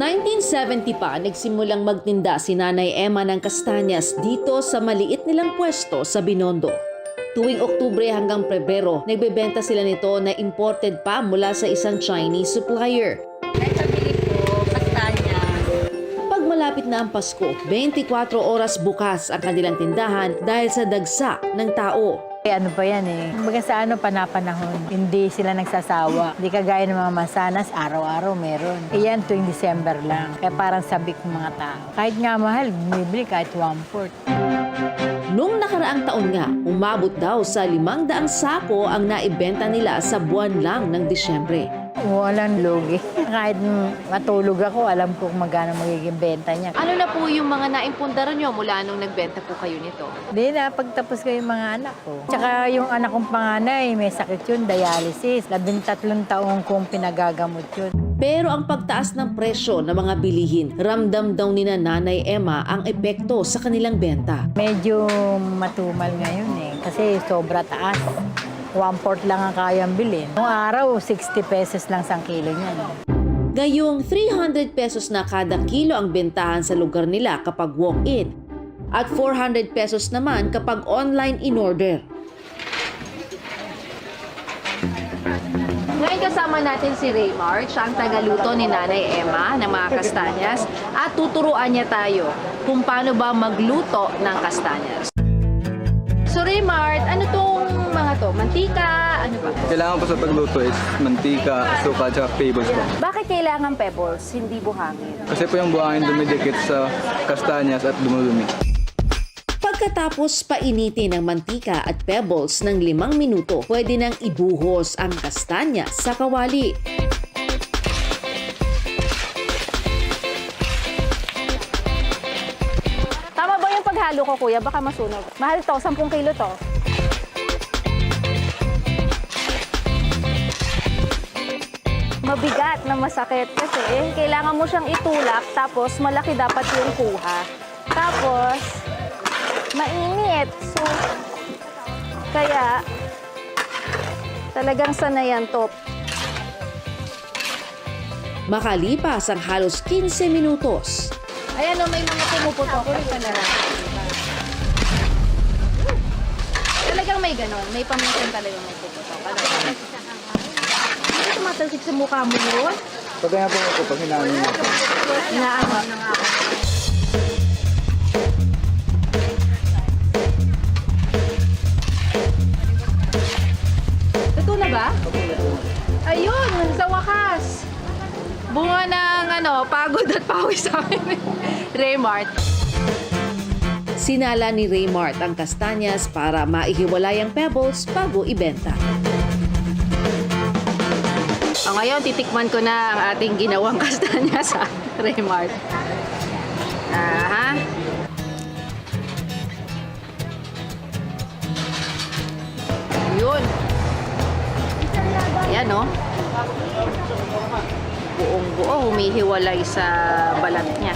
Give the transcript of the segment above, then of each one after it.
1970 pa, nagsimulang magtinda si Nanay Emma ng kastanyas dito sa maliit nilang pwesto sa Binondo. Tuwing Oktubre hanggang Pebrero, nagbebenta sila nito na imported pa mula sa isang Chinese supplier. Nagpabili po, kastanyas. Pag malapit na ang Pasko, 24 oras bukas ang kanilang tindahan dahil sa dagsa ng tao. Ano pa yan eh. Kumbaga sa panapanahon, hindi sila nagsasawa. Hindi kagaya ng mga mansanas, araw-araw meron. Iyan tuwing December lang. Kaya parang sabik ng mga tao. Kahit nga mahal, bumibili kahit 1/4. Nung nakaraang taon nga, umabot daw sa 500 sako ang naibenta nila sa buwan lang ng Disyembre. Walang lugi. Kahit matulog ako, alam ko kung magkano magiging benta niya. Ano na po yung mga naimpundaran nyo mula nung nagbenta po kayo nito? Hindi na, pagtapos ko yung mga anak ko. Tsaka yung anak kong panganay, may sakit yun, dialysis. 13 taong kong pinagagamot yun. Pero ang pagtaas ng presyo ng mga bilihin, ramdam daw ni Nanay Emma ang epekto sa kanilang benta. Medyo matumal ngayon eh, kasi sobra taas. 1/4 lang ang kayang bilhin. Noong araw, 60 pesos lang isang kilo niya. Gayong 300 pesos na kada kilo ang bentahan sa lugar nila kapag walk-in at 400 pesos naman kapag online in-order. Ngayon kasama natin si Raymart, siya ang tagaluto ni Nanay Emma ng mga kastanyas at tuturuan niya tayo kung paano ba magluto ng kastanyas. So Raymart, ano tong mga to? Mantika? Ano ba? Kailangan po sa pagluto is mantika, suka, at pebbles po. Bakit kailangan pebbles, hindi buhangin? Kasi po yung buhangin dumidikit sa kastanyas at dumudumi. Pagkatapos painitin ng mantika at pebbles ng 5 minuto, pwede nang ibuhos ang kastanya sa kawali. Tama ba yung paghalo ko, kuya? Baka masunog. Mahal to, 10 kilo to. Mabigat na masakit kasi kailangan mo siyang itulak tapos malaki dapat yung kuha. Tapos, mainit. So, kaya talagang sanayan to. Makalipas ang halos 15 minutos, Ayan o, may mga pumuputok. Talagang may ganon. May paminsan talagang may pumuputok. Hindi tumatalsik sa mukha mo yun. Pagkaya po ako pag hinamin mo. Inaano na nga ako. Ito na ba? Ayun, sa wakas. Bunga ng pagod at pawis sa amin. Raymart. sinala ni Raymart ang kastanyas para maihiwalay ang pebbles bago ibenta. Ngayon, titikman ko na ang ating ginawang kastanya sa Raymart. Aha. Yun. Ayan, no? Buong-buo, humihiwalay sa balat niya.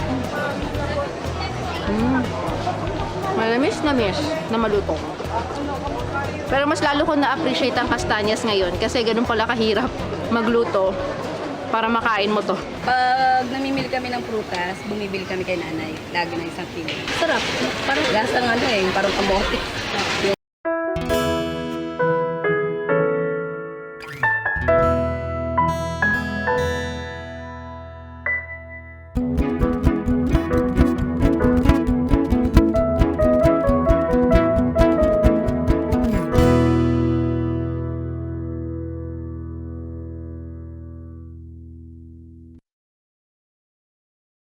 Malamis na malutong. Pero mas lalo ko na-appreciate ang kastanyas ngayon kasi ganun pala kahirap magluto para makain mo to. Pag namimili kami ng prutas, bumibili kami kay nanay. Lagi na 1 kilo. Sarap. Parang lasang parang kamote.